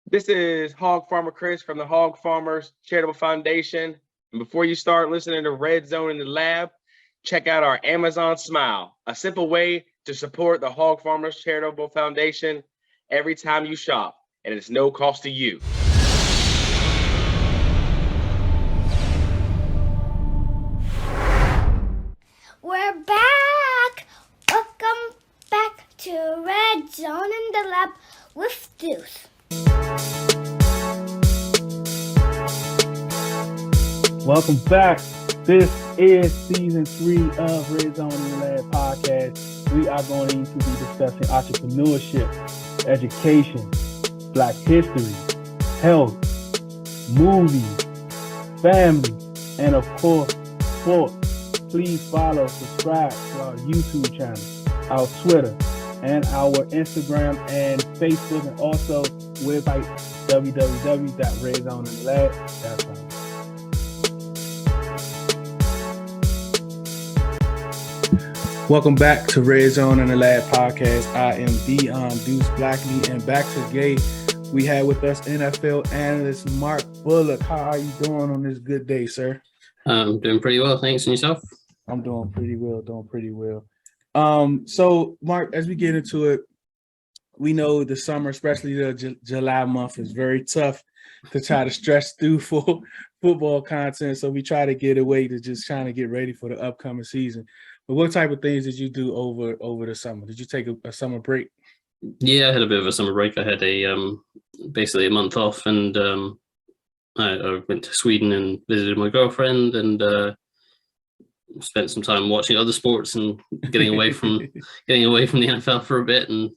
This is Hog Farmer Chris from the Hog Farmers Charitable Foundation. And before you start listening to Red Zone in the Lab, check out our Amazon Smile, a simple way to support the Hog Farmers Charitable Foundation every time you shop, and it's no cost to you. We're back! Welcome back to Red Zone in the Lab with Deuce. Welcome back. This is season 3 of Red Zone in the Lab podcast. We are going to be discussing entrepreneurship, education, Black history, health, movies, family, and of course, sports. Please follow, subscribe to our YouTube channel, our Twitter, and our Instagram and Facebook, and also website www.redzoneinthelab.com. Welcome back to Red Zone in the Lab podcast. I am Deuce Blackley, and back today we have with us NFL analyst Mark Bullock. How are you doing on this good day, sir? I'm doing pretty well, thanks. And yourself? I'm doing pretty well. So Mark, as we get into it, we know the summer, especially the July month, is very tough to try to stretch through for football content. So we try to get away to just trying to get ready for the upcoming season. But what type of things did you do over the summer? Did you take a summer break? Yeah, I had a bit of a summer break. I had basically a month off, and I went to Sweden and visited my girlfriend, and spent some time watching other sports and getting away from the NFL for a bit, and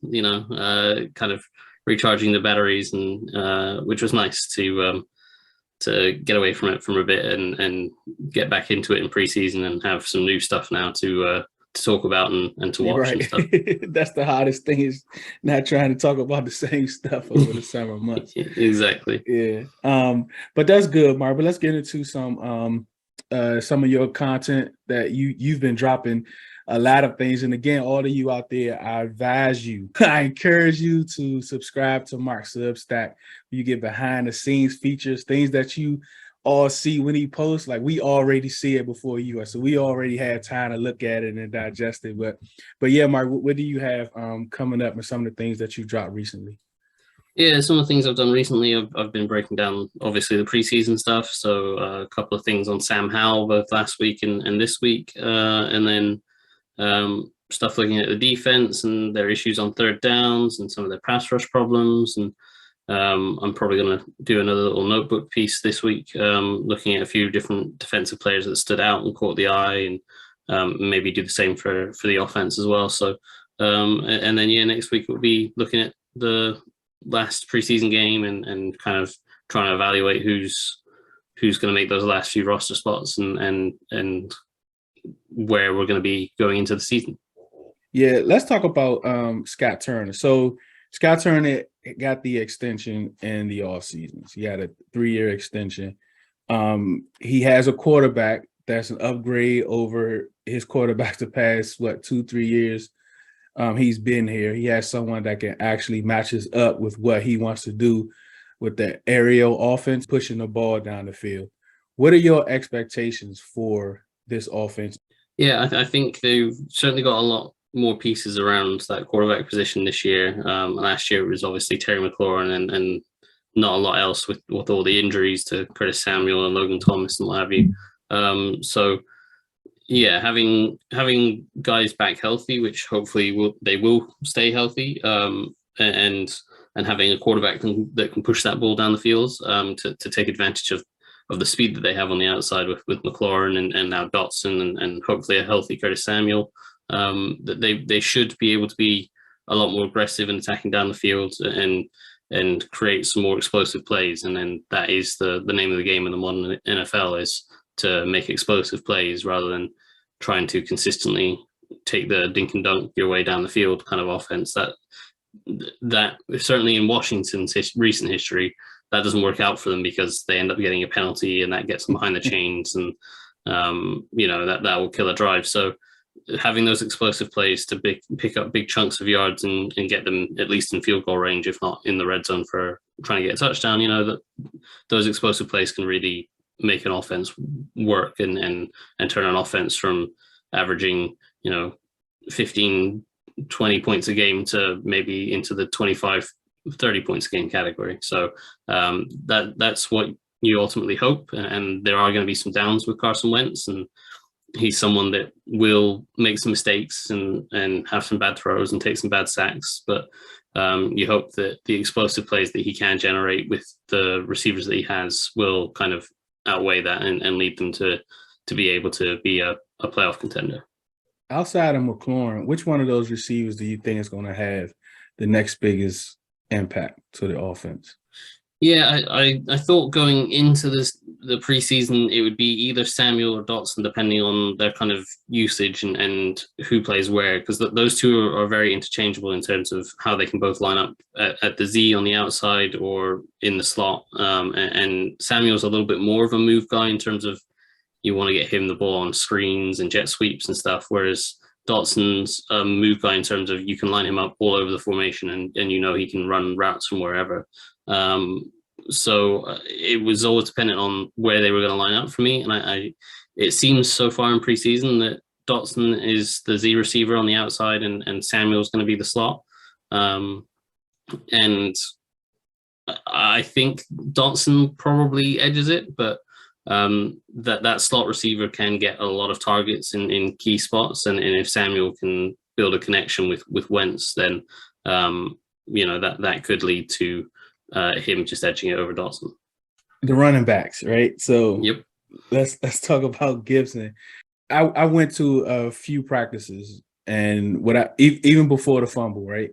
kind of recharging the batteries, and which was nice to get away from it for a bit and get back into it in preseason and have some new stuff now to talk about and to watch. Right. And stuff. That's the hardest thing, is not trying to talk about the same stuff over the summer months. Exactly. Yeah. But that's good, Mark. But let's get into some of your content that you've been dropping. A lot of things. And again, all of you out there, I encourage you to subscribe to Mark's Substack. You get behind the scenes features, things that you all see when he posts. Like, we already see it before you are. So we already had time to look at it and digest it. But yeah, Mark, what do you have coming up and some of the things that you dropped recently? Yeah, some of the things I've done recently, I've been breaking down, obviously, the preseason stuff. So a couple of things on Sam Howell, both last week and this week. And then stuff looking at the defense and their issues on third downs and some of their pass rush problems. And I'm probably going to do another little notebook piece this week, looking at a few different defensive players that stood out and caught the eye, and maybe do the same for the offense as well. So, and then, next week we'll be looking at the last preseason game and kind of trying to evaluate who's going to make those last few roster spots and where we're going to be going into the season. Yeah, let's talk about Scott Turner. So Scott Turner got the extension in the off seasons. He had a 3-year extension. He has a quarterback that's an upgrade over his quarterback the past 2-3 years. He's been here. He has someone that can actually matches up with what he wants to do with the aerial offense, pushing the ball down the field. What are your expectations for this offense? Yeah, I think they've certainly got a lot more pieces around that quarterback position this year. Last year it was obviously Terry McLaurin and not a lot else with all the injuries to Curtis Samuel and Logan Thomas and what have you. So yeah, having guys back healthy, which hopefully they will stay healthy, and having a quarterback that can push that ball down the field to take advantage of the speed that they have on the outside with McLaurin and now Dotson and hopefully a healthy Curtis Samuel, that they should be able to be a lot more aggressive in attacking down the field and create some more explosive plays. And then that is the name of the game in the modern NFL, is to make explosive plays rather than trying to consistently take the dink and dunk your way down the field kind of offense. That certainly in Washington's recent history, that doesn't work out for them because they end up getting a penalty and that gets them behind the chains, and that will kill a drive. So having those explosive plays to pick up big chunks of yards and get them at least in field goal range, if not in the red zone for trying to get a touchdown, that those explosive plays can really make an offense work and turn an offense from averaging, 15, 20 points a game to maybe into the 25, 30 points a game category. So that's what you ultimately hope. And there are going to be some downs with Carson Wentz, and he's someone that will make some mistakes and have some bad throws and take some bad sacks. But you hope that the explosive plays that he can generate with the receivers that he has will kind of outweigh that and lead them to be able to be a playoff contender. Outside of McLaurin, which one of those receivers do you think is going to have the next biggest impact to the offense? Yeah, I thought going into the preseason, it would be either Samuel or Dotson, depending on their kind of usage and who plays where, because those two are very interchangeable in terms of how they can both line up at the Z on the outside or in the slot. And Samuel's a little bit more of a move guy in terms of you want to get him the ball on screens and jet sweeps and stuff, whereas Dotson's a move guy in terms of you can line him up all over the formation and he can run routes from wherever. So it was always dependent on where they were going to line up for me. And it seems so far in preseason that Dotson is the Z receiver on the outside and Samuel's going to be the slot. And I think Dotson probably edges it, but that slot receiver can get a lot of targets in key spots. And if Samuel can build a connection with Wentz, then, that could lead to him just edging it over Dotson. The running backs, right? So yep. Let's talk about Gibson. I went to a few practices, and even before the fumble, right?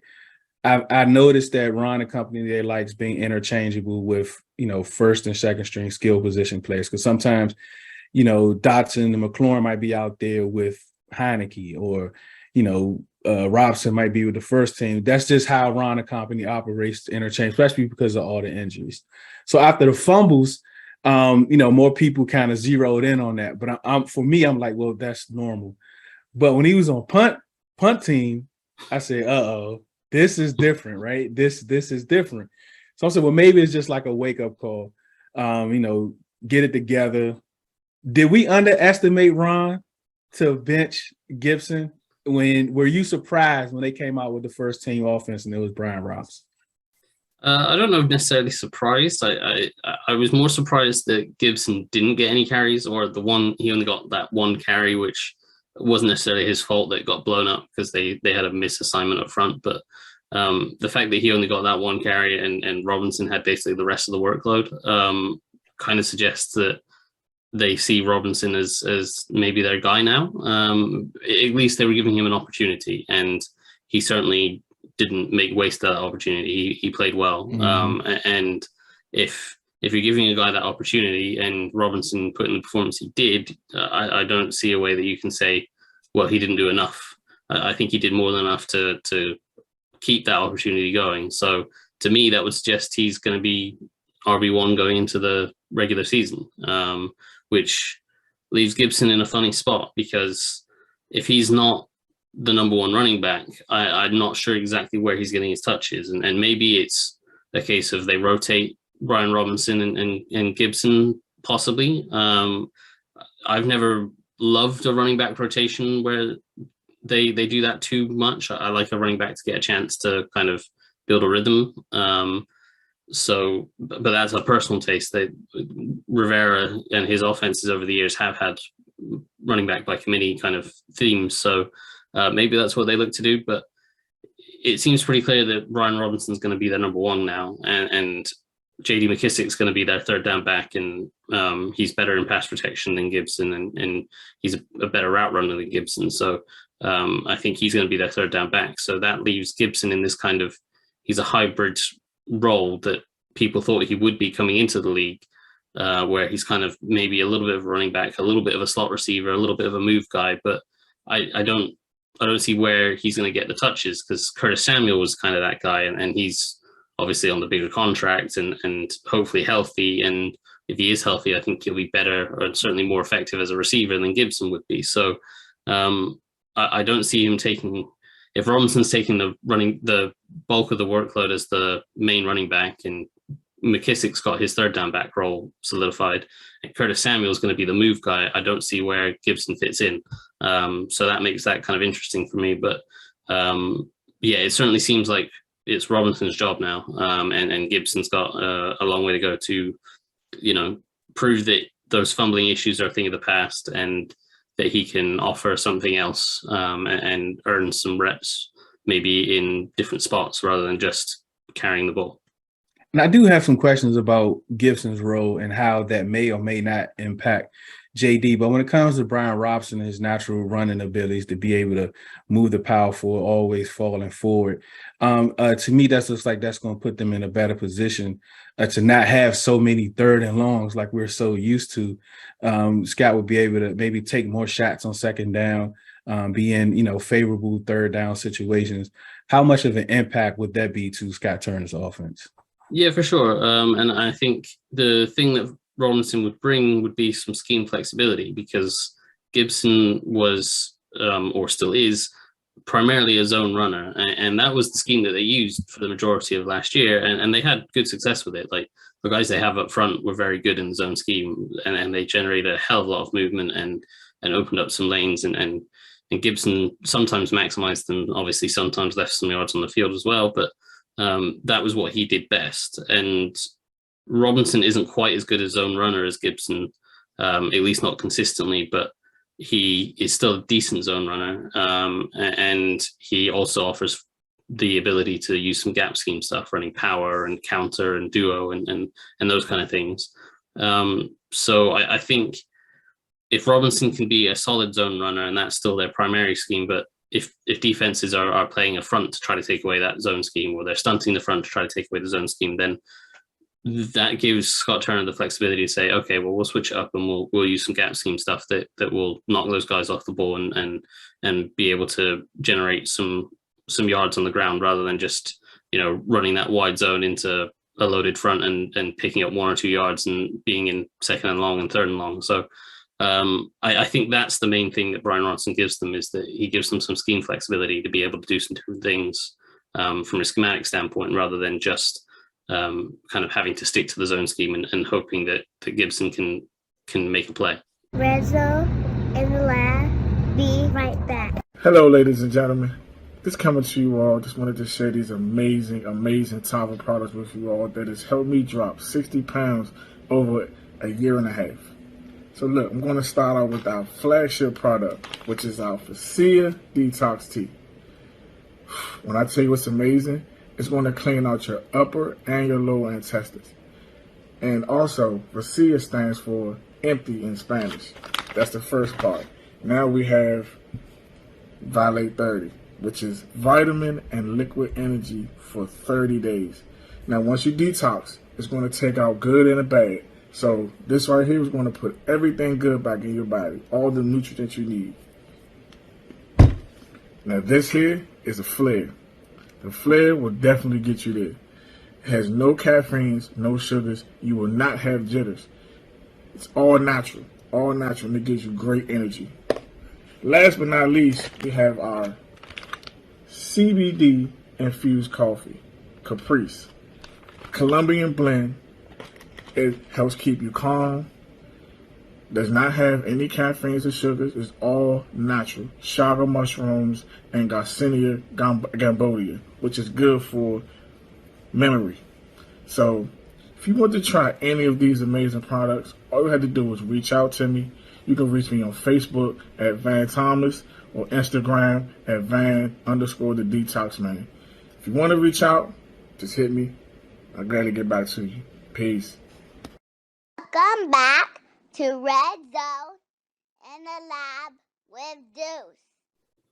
I noticed that Ron and company, they likes being interchangeable with first and second string skill position players, because sometimes Dotson and McLaurin might be out there with Heineke, or Robson might be with the first team. That's just how Ron and company operates to interchange, especially because of all the injuries. So after the fumbles, more people kind of zeroed in on that. But for me, I'm like, well, that's normal. But when he was on punt team, I said, uh-oh, this is different, right? This is different. So I said, well, maybe it's just like a wake-up call. Get it together. Did we underestimate Ron to bench Gibson? Were you surprised when they came out with the first team offense and it was Brian Robson? I don't know if necessarily surprised. I was more surprised that Gibson didn't get any carries, or he only got that one carry, which wasn't necessarily his fault that it got blown up because they had a misassignment up front. But the fact that he only got that one carry and Robinson had basically the rest of the workload kind of suggests that they see Robinson as maybe their guy now. At least they were giving him an opportunity, and he certainly didn't make waste of that opportunity. He played well. Mm-hmm. And if you're giving a guy that opportunity and Robinson put in the performance he did, I don't see a way that you can say, well, he didn't do enough. I think he did more than enough to keep that opportunity going. So to me, that would suggest he's going to be RB1 going into the regular season, which leaves Gibson in a funny spot, because if he's not the number one running back, I'm not sure exactly where he's getting his touches. And maybe it's a case of they rotate Brian Robinson and Gibson, possibly. I've never loved a running back rotation where they do that too much. I like a running back to get a chance to kind of build a rhythm. But that's a personal taste. That Rivera and his offenses over the years have had running back by committee kind of themes. So maybe that's what they look to do. But it seems pretty clear that Brian Robinson's going to be their number one now, and J.D. McKissic's going to be their third down back, and he's better in pass protection than Gibson, and he's a better route runner than Gibson. So I think he's going to be their third down back. So that leaves Gibson in this kind of, he's a hybrid role that people thought he would be coming into the league, where he's kind of maybe a little bit of a running back, a little bit of a slot receiver, a little bit of a move guy. But I don't see where he's going to get the touches, because Curtis Samuel was kind of that guy, and he's obviously on the bigger contract and hopefully healthy. And if he is healthy, I think he'll be better, or certainly more effective as a receiver than Gibson would be. So I don't see him taking, if Robinson's taking the bulk of the workload as the main running back, and McKissick's got his third down back role solidified, and Curtis Samuel's going to be the move guy. I don't see where Gibson fits in. So that makes that kind of interesting for me. But yeah, it certainly seems like it's Robinson's job now, and Gibson's got a long way to go to, prove that those fumbling issues are a thing of the past, and that he can offer something else and earn some reps, maybe in different spots rather than just carrying the ball. And I do have some questions about Gibson's role and how that may or may not impact JD. But when it comes to Brian Robson and his natural running abilities to be able to move the power forward, always falling forward, to me, that looks like that's going to put them in a better position to not have so many third and longs like we're so used to. Scott would be able to maybe take more shots on second down, be in, favorable third down situations. How much of an impact would that be to Scott Turner's offense? Yeah, for sure. And I think the thing that Robinson would bring would be some scheme flexibility, because Gibson was, or still is, primarily a zone runner. And that was the scheme that they used for the majority of last year. And they had good success with it. Like, the guys they have up front were very good in the zone scheme, and they generated a hell of a lot of movement and opened up some lanes. And Gibson sometimes maximized them, obviously sometimes left some yards on the field as well. But that was what he did best. And Robinson isn't quite as good a zone runner as Gibson, at least not consistently, but he is still a decent zone runner. And he also offers the ability to use some gap scheme stuff, running power and counter and duo and those kind of things. So I think if Robinson can be a solid zone runner, and that's still their primary scheme, but if defenses are playing a front to try to take away that zone scheme, or they're stunting the front to try to take away the zone scheme, then that gives Scott Turner the flexibility to say, okay, well, we'll switch it up and we'll use some gap scheme stuff that will knock those guys off the ball and be able to generate some yards on the ground, rather than just, running that wide zone into a loaded front and picking up 1 or 2 yards and being in second and long and third and long. So I think that's the main thing that Brian Robinson gives them, is that he gives them some scheme flexibility to be able to do some different things from a schematic standpoint, rather than just kind of having to stick to the zone scheme and hoping that Gibson can make a play. Red Zone in the lab. Be right back. Hello, ladies and gentlemen. Just coming to you all. Just wanted to share these amazing Tava products with you all that has helped me drop 60 pounds over a year and a half. So look, I'm going to start out with our flagship product, which is our Cbd Detox Tea. When I tell you it's amazing, it's going to clean out your upper and your lower intestines. And also, Cbd stands for empty in Spanish. That's the first part. Now we have Vale 30, which is vitamin and liquid energy for 30 days. Now, once you detox, it's going to take out good and the bad. So this right here is going to put everything good back in your body, all the nutrients you need. Now this here is a flare. The flare will definitely get you there. It has no caffeines, no sugars. You will not have jitters. It's all natural, and it gives you great energy. Last but not least, we have our Cbd Infused Coffee, Caprice. Colombian blend. It helps keep you calm. Does not have any caffeines or sugars. It's all natural. Chaga mushrooms and Garcinia gambodia, which is good for memory. So if you want to try any of these amazing products, all you have to do is reach out to me. You can reach me on Facebook at Van Thomas or Instagram at Van_the Detox Man. If you want to reach out, just hit me. I'll gladly get back to you. Peace. Welcome back to Red Zone in the lab with Deuce.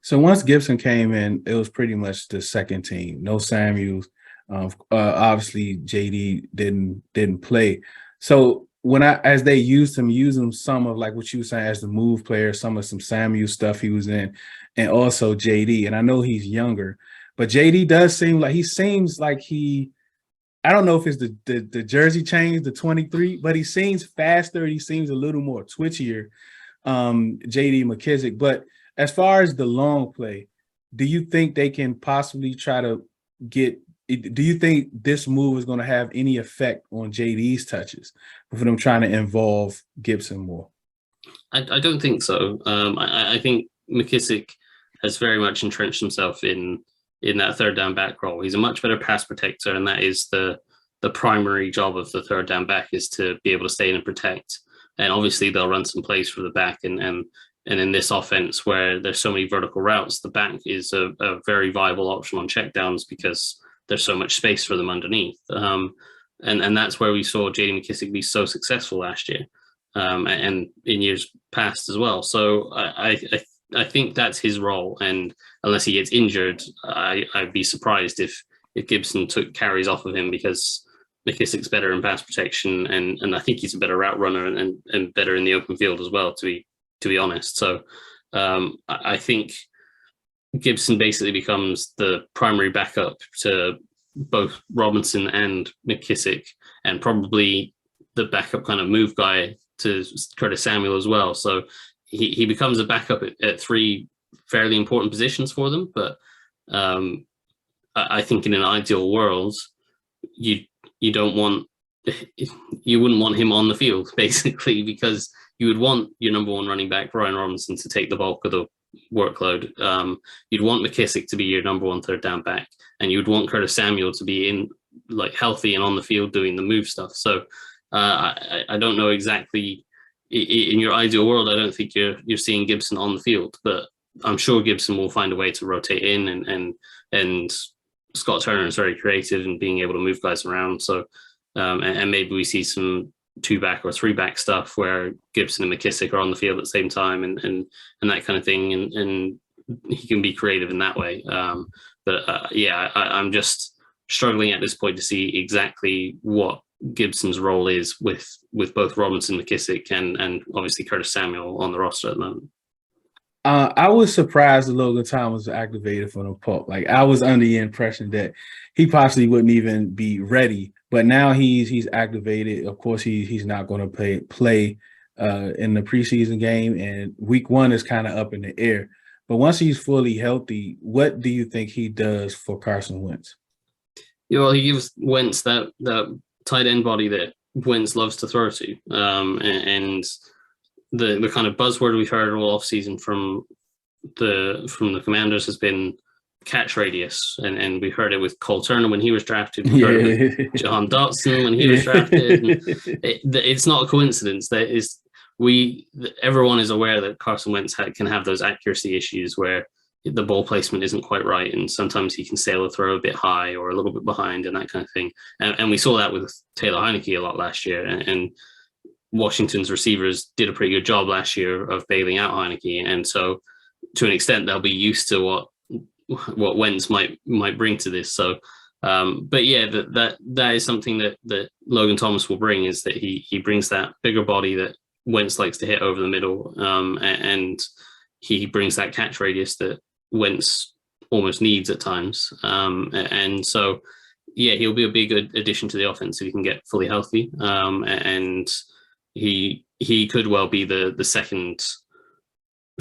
So once Gibson came in, it was pretty much the second team. No Samuels. Obviously, JD didn't play. So as they used him some of like what you were saying as the move player, some Samuel stuff he was in, and also JD. And I know he's younger, but JD does seem like I don't know if it's the jersey change, the 23, but he seems faster. He seems a little more twitchier, JD McKissick. But as far as the long play, do you think they can possibly try to get do you think this move is going to have any effect on JD's touches for them trying to involve Gibson more? I don't think so. I think McKissick has very much entrenched himself in that third down back role. He's a much better pass protector, and that is the primary job of the third down back, is to be able to stay in and protect. And obviously they'll run some plays for the back, and in this offense where there's so many vertical routes, the back is a very viable option on checkdowns because there's so much space for them underneath. And that's where we saw JD McKissick be so successful last year, and in years past as well. So I think that's his role, and unless he gets injured, I'd be surprised if Gibson took carries off of him, because McKissick's better in pass protection, and I think he's a better route runner and better in the open field as well, to be honest. So I think Gibson basically becomes the primary backup to both Robinson and McKissick, and probably the backup kind of move guy to Curtis Samuel as well. So he becomes a backup at three fairly important positions for them. But I think in an ideal world, you wouldn't want him on the field, basically, because you would want your number one running back, Brian Robinson, to take the bulk of the workload. You'd want McKissick to be your number one third down back, and you'd want Curtis Samuel to be in, like, healthy and on the field doing the move stuff. So I don't know exactly. In your ideal world, I don't think you're seeing Gibson on the field, but I'm sure Gibson will find a way to rotate in, and Scott Turner is very creative in being able to move guys around. So and maybe we see some 2-back or 3-back stuff where Gibson and McKissick are on the field at the same time, and that kind of thing, and he can be creative in that way. I'm just struggling at this point to see exactly what Gibson's role is with both Robinson, McKissick, and obviously Curtis Samuel on the roster at the moment. I was surprised that Logan Thomas was activated for the pup. Like, I was under the impression that he possibly wouldn't even be ready, but now he's activated. Of course, he's not going to play in the preseason game, and week 1 is kind of up in the air. But once he's fully healthy, what do you think he does for Carson Wentz? Yeah, well, he gives Wentz that tight end body that Wentz loves to throw to, and the kind of buzzword we've heard all off season from the Commanders has been catch radius, and we heard it with Cole Turner when he was drafted. We heard it with John Dotson when he was drafted. It's not a coincidence that everyone is aware that Carson Wentz can have those accuracy issues where the ball placement isn't quite right, and sometimes he can sail a throw a bit high or a little bit behind and that kind of thing. And we saw that with Taylor Heineke a lot last year, and Washington's receivers did a pretty good job last year of bailing out Heineke, and so to an extent they'll be used to what Wentz might bring to this. So, but yeah, that is something that Logan Thomas will bring, is that he brings that bigger body that Wentz likes to hit over the middle, and he brings that catch radius that Wentz almost needs at times, and so yeah, he'll be a big addition to the offense if he can get fully healthy, and he could well be the second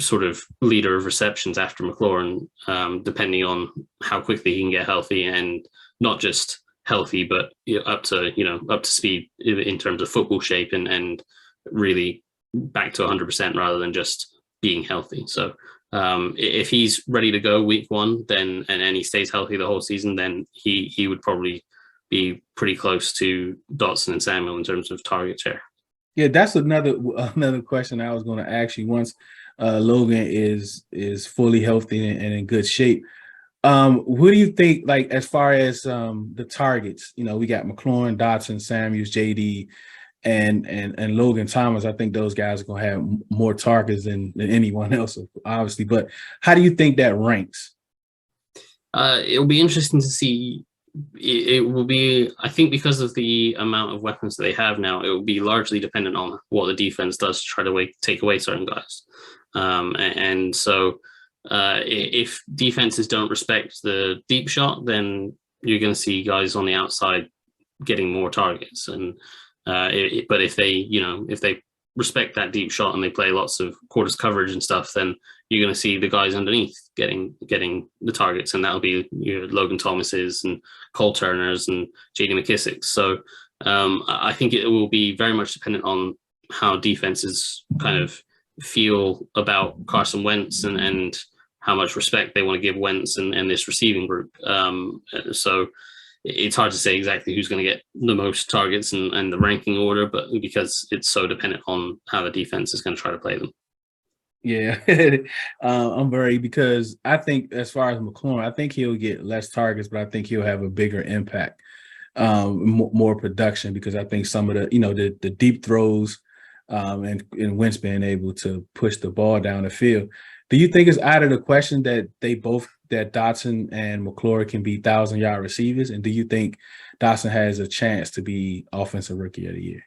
sort of leader of receptions after McLaurin, depending on how quickly he can get healthy, and not just healthy, but up to speed in terms of football shape, and really back to 100% rather than just being healthy. So if he's ready to go week 1, then and he stays healthy the whole season, then he would probably be pretty close to Dotson and Samuel in terms of target share. Yeah, that's another question I was going to ask you. Once Logan is fully healthy and in good shape, what do you think, like, as far as the targets? We got McLaurin, Dotson, Samuels, JD, and Logan Thomas. I think those guys are going to have more targets than anyone else, obviously. But how do you think that ranks? It'll be interesting to see. It will be, I think, because of the amount of weapons that they have now, it will be largely dependent on what the defense does to try to take away certain guys. And so if defenses don't respect the deep shot, then you're going to see guys on the outside getting more targets. And but if they respect that deep shot and they play lots of quarters coverage and stuff, then you're going to see the guys underneath getting the targets, and that'll be your Logan Thomas's and Cole Turner's and J.D. McKissick's. So I think it will be very much dependent on how defenses kind of feel about Carson Wentz and how much respect they want to give Wentz and this receiving group. So it's hard to say exactly who's going to get the most targets and the ranking order, but because it's so dependent on how the defense is going to try to play them. Yeah, I'm very, because I think as far as McLaurin, I think he'll get less targets, but I think he'll have a bigger impact, more production, because I think some of the deep throws and Wentz being able to push the ball down the field. Do you think it's out of the question that that Dotson and McLaurin can be 1,000-yard receivers? And do you think Dotson has a chance to be Offensive Rookie of the Year?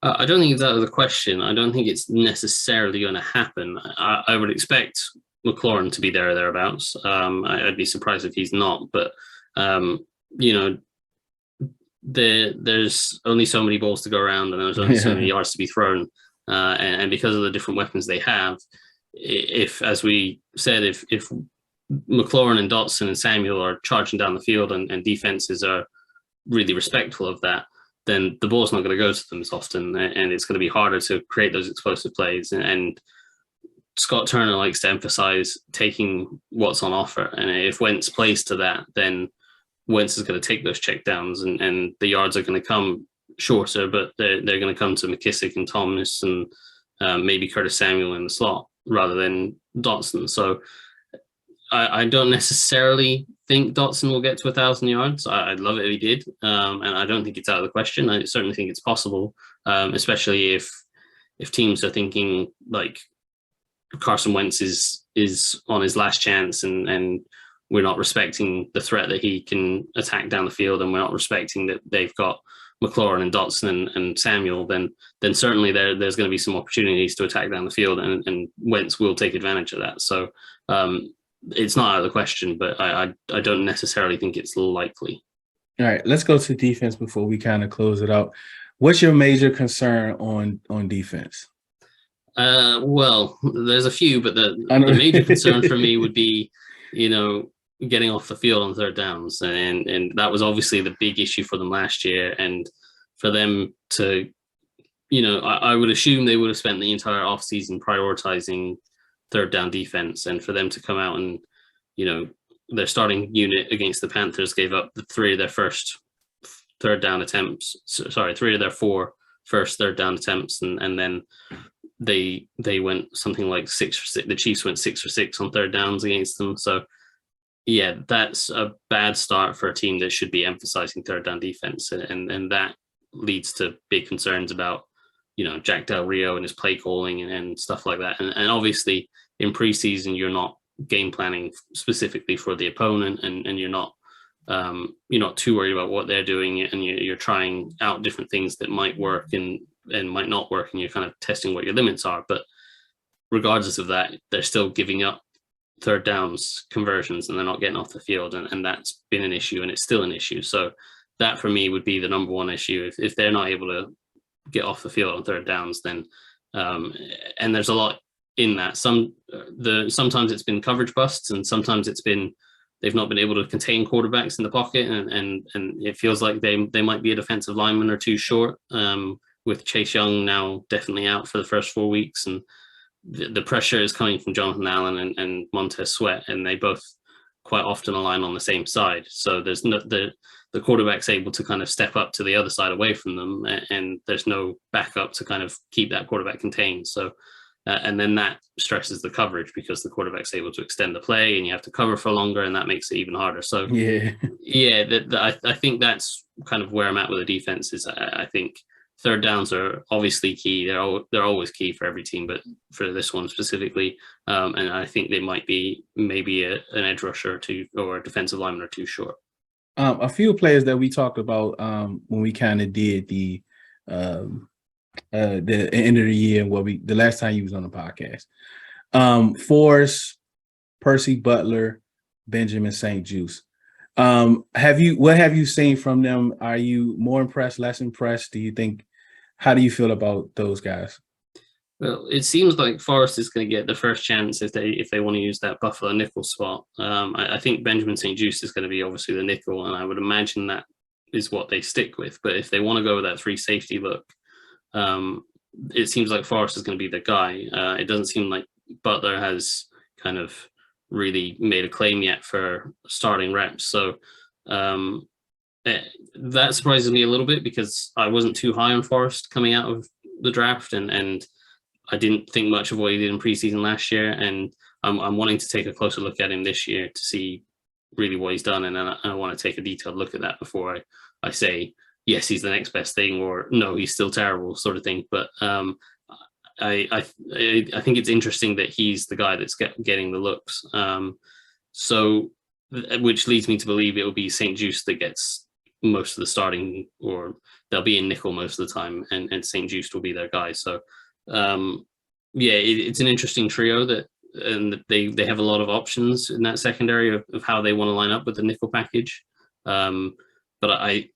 I don't think it's out of the question. I don't think it's necessarily going to happen. I would expect McLaurin to be there or thereabouts. I'd be surprised if he's not. But, there's only so many balls to go around, and there's only so many yards to be thrown. And because of the different weapons they have, if, as we said, if McLaurin and Dotson and Samuel are charging down the field and defenses are really respectful of that, then the ball's not going to go to them as often, and it's going to be harder to create those explosive plays. And Scott Turner likes to emphasize taking what's on offer. And if Wentz plays to that, then Wentz is going to take those checkdowns, and the yards are going to come shorter, but they're going to come to McKissick and Thomas and maybe Curtis Samuel in the slot rather than Dotson. So I don't necessarily think Dotson will get to 1,000 yards. I'd love it if he did, and I don't think it's out of the question. I certainly think it's possible, especially if teams are thinking like Carson Wentz is on his last chance, and we're not respecting the threat that he can attack down the field, and we're not respecting that they've got McLaurin and Dotson and Samuel, then certainly there's going to be some opportunities to attack down the field, and Wentz will take advantage of that. So it's not out of the question, but I don't necessarily think it's likely. All right, let's go to defense before we kind of close it out. What's your major concern on defense? Well, there's a few, but the major concern for me would be, getting off the field on third downs. And that was obviously the big issue for them last year. And for them to, I would assume they would have spent the entire offseason prioritizing third down defense. And for them to come out and, their starting unit against the Panthers gave up three of their four first third down attempts. And then they went something like 6 for 6. The Chiefs went 6 for 6 on third downs against them. So yeah, that's a bad start for a team that should be emphasizing third down defense. And that leads to big concerns about, Jack Del Rio and his play calling and stuff like that. And obviously in preseason, you're not game planning specifically for the opponent, and you're not too worried about what they're doing, and you're trying out different things that might work and might not work, and you're kind of testing what your limits are. But regardless of that, they're still giving up third downs conversions, and they're not getting off the field, and that's been an issue, and it's still an issue. So that for me would be the number one issue. If they're not able to get off the field on third downs, then and there's a lot in that. Sometimes it's been coverage busts, and sometimes it's been they've not been able to contain quarterbacks in the pocket, and it feels like they might be a defensive lineman or two short, with Chase Young now definitely out for the first 4 weeks, and the pressure is coming from Jonathan Allen and Montez Sweat, and they both quite often align on the same side. So there's no, the quarterback's able to kind of step up to the other side away from them, and there's no backup to kind of keep that quarterback contained. So and then that stresses the coverage because the quarterback's able to extend the play, and you have to cover for longer, and that makes it even harder. So I think that's kind of where I'm at with the defense. Is I think third downs are obviously key. They're always key for every team, but for this one specifically, and I think they might be maybe an edge rusher or two, or a defensive lineman or two short. A few players that we talked about when we kind of did the end of the year, the last time you was on the podcast. Forrest, Percy Butler, Benjamin St. Juste. What have you seen from them? Are you more impressed, less impressed? How do you feel about those guys? Well, it seems like Forest is going to get the first chance if they want to use that Buffalo nickel spot. I think Benjamin St. Juste is going to be obviously the nickel, and I would imagine that is what they stick with. But if they want to go with that 3 safety look, it seems like Forest is going to be the guy. It doesn't seem like Butler has kind of really made a claim yet for starting reps. So that surprises me a little bit because I wasn't too high on Forest coming out of the draft, and I didn't think much of what he did in preseason last year, and I'm wanting to take a closer look at him this year to see really what he's done, and I want to take a detailed look at that before I say yes, he's the next best thing, or no, he's still terrible, sort of thing. But I think it's interesting that he's the guy that's getting the looks. So, which leads me to believe it will be St. Juste that gets most of the starting, or they'll be in nickel most of the time, and St. Juste will be their guy. So. It's an interesting trio and they have a lot of options in that secondary of how they want to line up with the nickel package. But I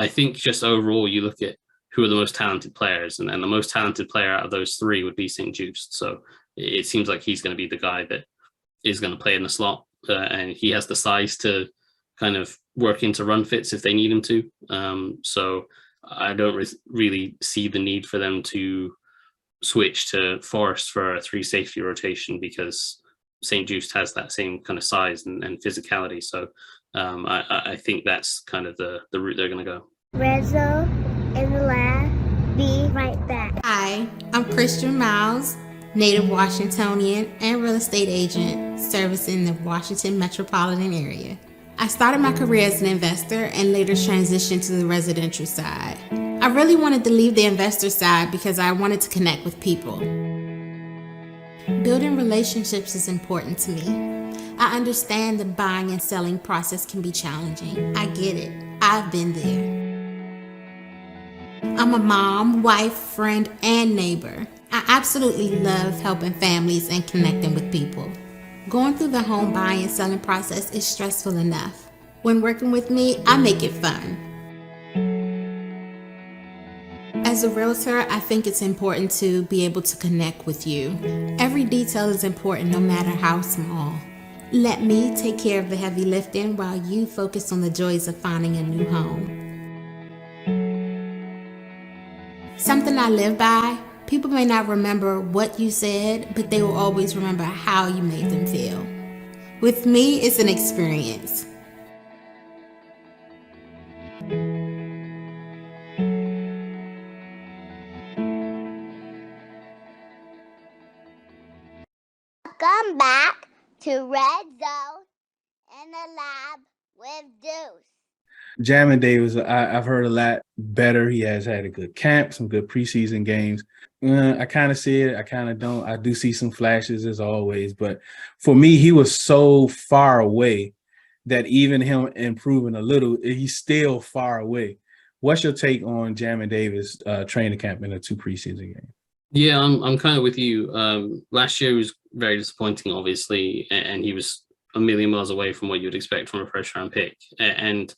think just overall, you look at who are the most talented players, and the most talented player out of those 3 would be St. Juste. So it seems like he's going to be the guy that is going to play in the slot, and he has the size to kind of work into run fits if they need him to. So I don't really see the need for them to switch to Forest for a 3 safety rotation because St. Juste has that same kind of size and physicality. So I think that's kind of the route they're going to go. Red Zone in the lab. Be right back. Hi, I'm Christian Miles, native Washingtonian and real estate agent servicing the Washington metropolitan area. I started my career as an investor and later transitioned to the residential side. I really wanted to leave the investor side because I wanted to connect with people. Building relationships is important to me. I understand the buying and selling process can be challenging. I get it. I've been there. I'm a mom, wife, friend, and neighbor. I absolutely love helping families and connecting with people. Going through the home buying and selling process is stressful enough. When working with me, I make it fun. As a realtor, I think it's important to be able to connect with you. Every detail is important, no matter how small. Let me take care of the heavy lifting while you focus on the joys of finding a new home. Something I live by, people may not remember what you said, but they will always remember how you made them feel. With me, it's an experience. Welcome back to Red Zone in the lab with Deuce. Jamin Davis, I've heard a lot better. He has had a good camp, some good preseason games. I kind of see it. I kind of don't. I do see some flashes as always. But for me, he was so far away that even him improving a little, he's still far away. What's your take on Jamin Davis training camp in the 2 preseason games? Yeah, I'm kind of with you. Last year was very disappointing, obviously, and he was a million miles away from what you'd expect from a first round pick. And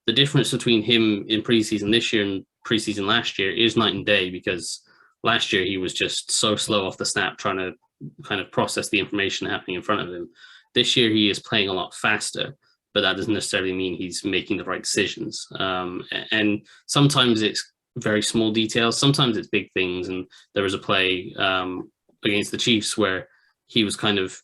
the difference between him in preseason this year and preseason last year is night and day, because last year he was just so slow off the snap trying to kind of process the information happening in front of him. This year he is playing a lot faster, but that doesn't necessarily mean he's making the right decisions. And sometimes it's very small details. Sometimes it's big things. And there was a play against the Chiefs where he was kind of,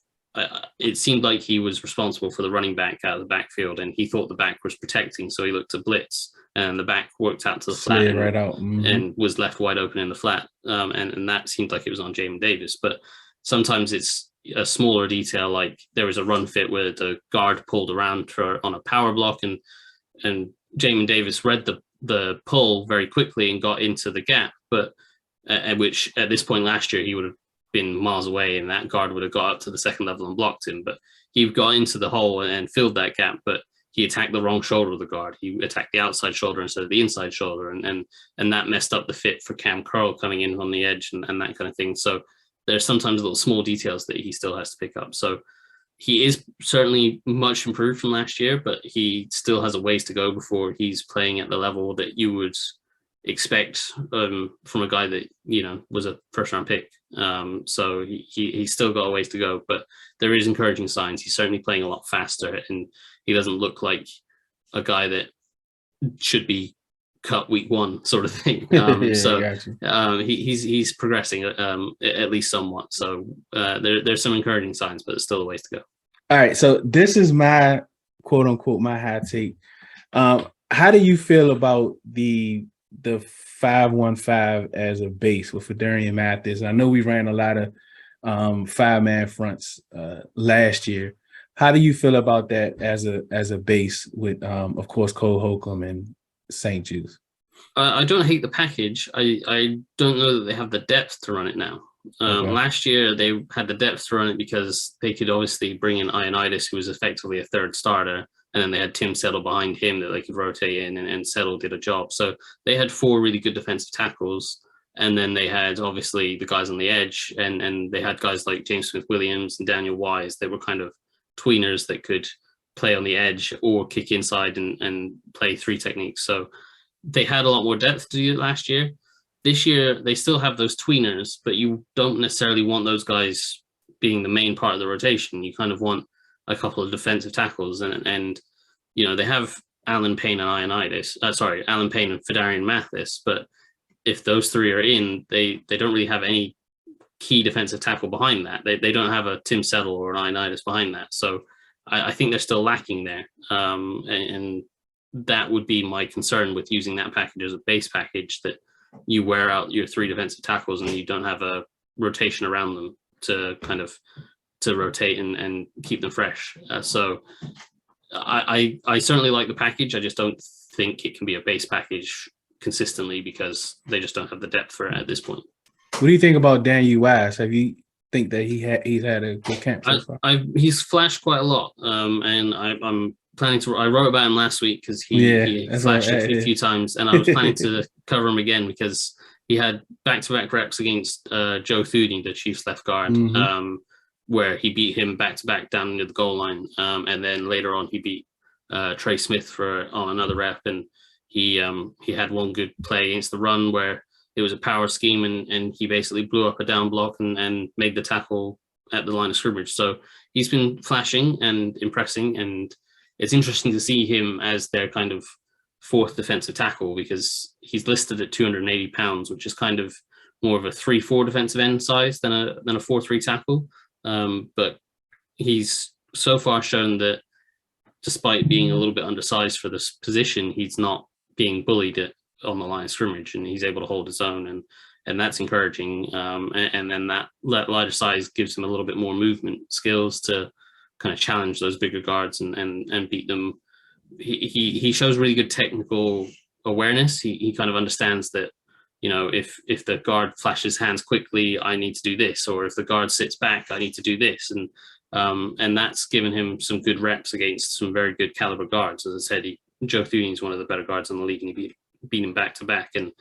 it seemed like he was responsible for the running back out of the backfield, and he thought the back was protecting. So he looked to blitz, and the back worked out to the flat and, right out. Mm-hmm. and was left wide open in the flat. And that seemed like it was on Jamin Davis. But sometimes it's a smaller detail, like there was a run fit where the guard pulled around on a power block, and Jamin Davis read the pull very quickly and got into the gap, but which at this point last year he would have been miles away, and that guard would have got up to the second level and blocked him. But he got into the hole and filled that gap, but he attacked the wrong shoulder of the guard. He attacked the outside shoulder instead of the inside shoulder, and that messed up the fit for Cam Curl coming in on the edge and that kind of thing. So there's sometimes little small details that he still has to pick up. So he is certainly much improved from last year, but he still has a ways to go before he's playing at the level that you would expect from a guy that, you know, was a first round pick. So he's still got a ways to go, but there is encouraging signs. He's certainly playing a lot faster, and he doesn't look like a guy that should be cut week one sort of thing. He's progressing at least somewhat. So there's some encouraging signs, but there's still a ways to go. All right, so this is my quote unquote my hot take. How do you feel about the 5-1-5 as a base with Fedarian Mathis? I know we ran a lot of 5-man fronts last year. How do you feel about that as a base with of course Cole Holcomb and St. Jude's? I don't hate the package. I don't know that they have the depth to run it now. Okay. Last year they had the depth to run it because they could obviously bring in Ioannidis, who was effectively a third starter, and then they had Tim Settle behind him that they could rotate in, and Settle did a job. So they had 4 really good defensive tackles, and then they had obviously the guys on the edge, and they had guys like James Smith-Williams and Daniel Wise. They were kind of tweeners that could play on the edge or kick inside and play 3 techniques. So they had a lot more depth to do it last year. This year, they still have those tweeners, but you don't necessarily want those guys being the main part of the rotation. You kind of want a couple of defensive tackles, and you know, they have Alan Payne and Alan Payne and Fedarian Mathis, but if those 3 are in, they don't really have any key defensive tackle behind that. They don't have a Tim Settle or an Ioannidis behind that. So I think they're still lacking there. And that would be my concern with using that package as a base package, that you wear out your 3 defensive tackles and you don't have a rotation around them to kind of to rotate and keep them fresh. So I certainly like the package. I just don't think it can be a base package consistently because they just don't have the depth for it at this point. What do you think about Daniel Wise? Have you think that he's had a good camp so far? He's flashed quite a lot, and I'm planning to. I wrote about him last week because he flashed a few times, and I was planning to cover him again because he had back-to-back reps against Joe Thuney, the Chiefs left guard, where he beat him back-to-back down near the goal line, and then later on he beat Trey Smith on another rep, and he had one good play against the run where it was a power scheme, and he basically blew up a down block and made the tackle at the line of scrimmage. So he's been flashing and impressing, and it's interesting to see him as their kind of 4th defensive tackle because he's listed at 280 pounds, which is kind of more of a 3-4 defensive end size than a 4-3 tackle. But he's so far shown that despite being a little bit undersized for this position, he's not being bullied on the line of scrimmage, and he's able to hold his own, and that's encouraging. And then that lighter size gives him a little bit more movement skills to kind of challenge those bigger guards and beat them. He shows really good technical awareness. He kind of understands that, you know, if the guard flashes hands quickly, I need to do this, or if the guard sits back, I need to do this, and that's given him some good reps against some very good caliber guards. As I said, Joe Thuney is one of the better guards in the league, and he beat him back to back, and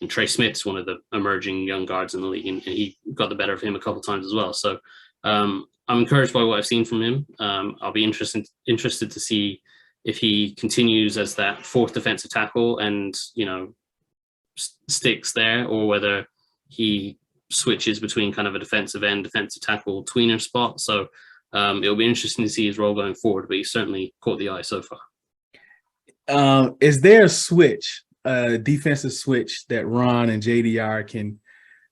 Trey Smith's one of the emerging young guards in the league, and he got the better of him a couple of times as well. So I'm encouraged by what I've seen from him. I'll be interested to see if he continues as that 4th defensive tackle and, you know, sticks there, or whether he switches between kind of a defensive end, defensive tackle tweener spot. So it'll be interesting to see his role going forward, but he's certainly caught the eye so far. Is there a switch, a defensive switch that Ron and JDR can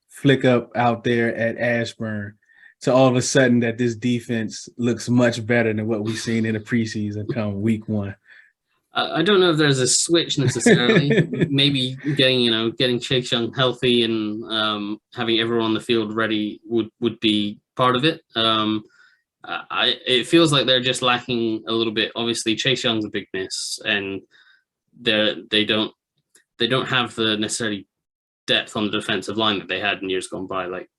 flick up out there at Ashburn to all of a sudden that this defense looks much better than what we've seen in the preseason come week 1? I don't know if there's a switch necessarily. Maybe getting Chase Young healthy and having everyone on the field ready would be part of it. It feels like they're just lacking a little bit. Obviously, Chase Young's a big miss, and they don't have the necessary depth on the defensive line that they had in years gone by. Like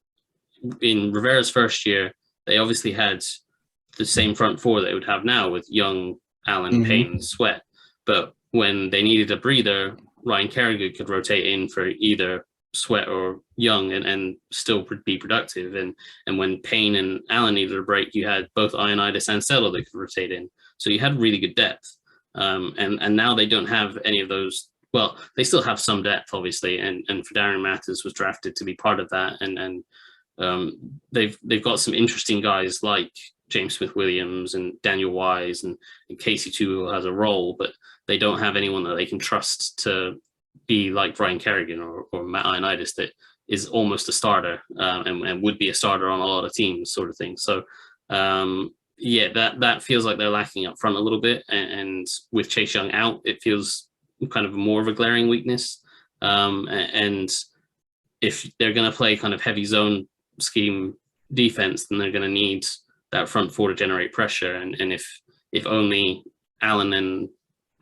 in Rivera's first year, they obviously had the same front 4 that they would have now with Young, Allen, Payne, Sweat. But when they needed a breather, Ryan Kerrigan could rotate in for either Sweat or Young and still be productive. And when Payne and Allen needed a break, you had both Ioannidis and Settle that could rotate in. So you had really good depth. And now they don't have any of those well, they still have some depth, obviously, and Fedarian Mathers was drafted to be part of that, and they've got some interesting guys like James Smith-Williams and Daniel Wise and Casey Toohill has a role, but they don't have anyone that they can trust to be like Ryan Kerrigan or Matt Ioannidis that is almost a starter and would be a starter on a lot of teams, sort of thing. So that feels like they're lacking up front a little bit, and with Chase Young out, it feels kind of more of a glaring weakness. And if they're going to play kind of heavy zone scheme defense, then they're going to need that front four to generate pressure. And if only Allen and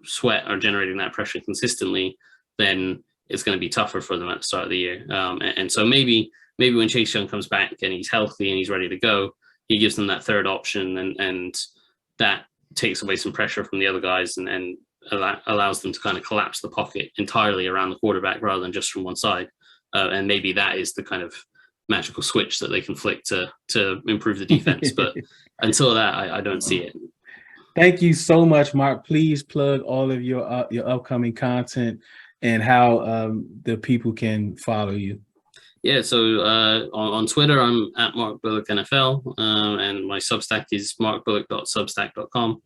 Sweat are generating that pressure consistently, then it's going to be tougher for them at the start of the year. And so maybe when Chase Young comes back and he's healthy and he's ready to go, he gives them that third option, and that takes away some pressure from the other guys and allows them to kind of collapse the pocket entirely around the quarterback rather than just from one side. And maybe that is the kind of magical switch that they can flick to improve the defense. But until that, I don't see it. Thank you so much, Mark. Please plug all of your upcoming content and how the people can follow you. Yeah, so on Twitter, I'm at Mark Bullock NFL, and my Substack is markbullock.substack.com,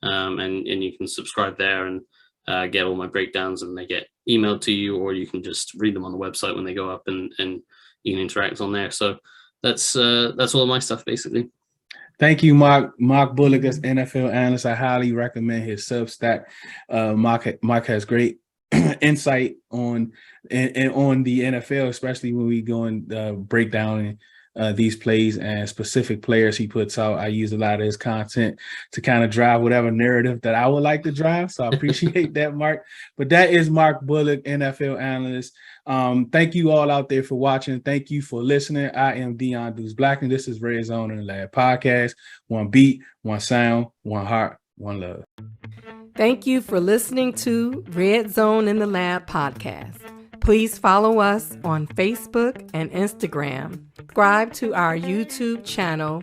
and you can subscribe there and get all my breakdowns, and they get emailed to you, or you can just read them on the website when they go up, and you can interact on there. So that's all of my stuff, basically. Thank you, Mark. Mark Bullock is NFL analyst. I highly recommend his Substack. Mark has great insight on the NFL, especially when we go and break down these plays and specific players he puts out. I use a lot of his content to kind of drive whatever narrative that I would like to drive. So I appreciate that, Mark. But that is Mark Bullock, NFL analyst. Thank you all out there for watching. Thank you for listening. I am Dion Deuce Black, and this is Red Zone in the Lab podcast. One beat, one sound, one heart, one love. Thank you for listening to Red Zone in the Lab podcast. Please follow us on Facebook and Instagram. Subscribe to our YouTube channel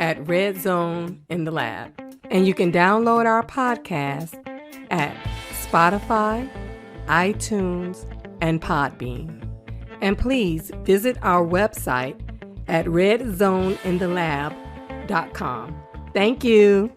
at Red Zone in the Lab. And you can download our podcast at Spotify, iTunes, and Podbean. And please visit our website at redzoneinthelab.com. Thank you.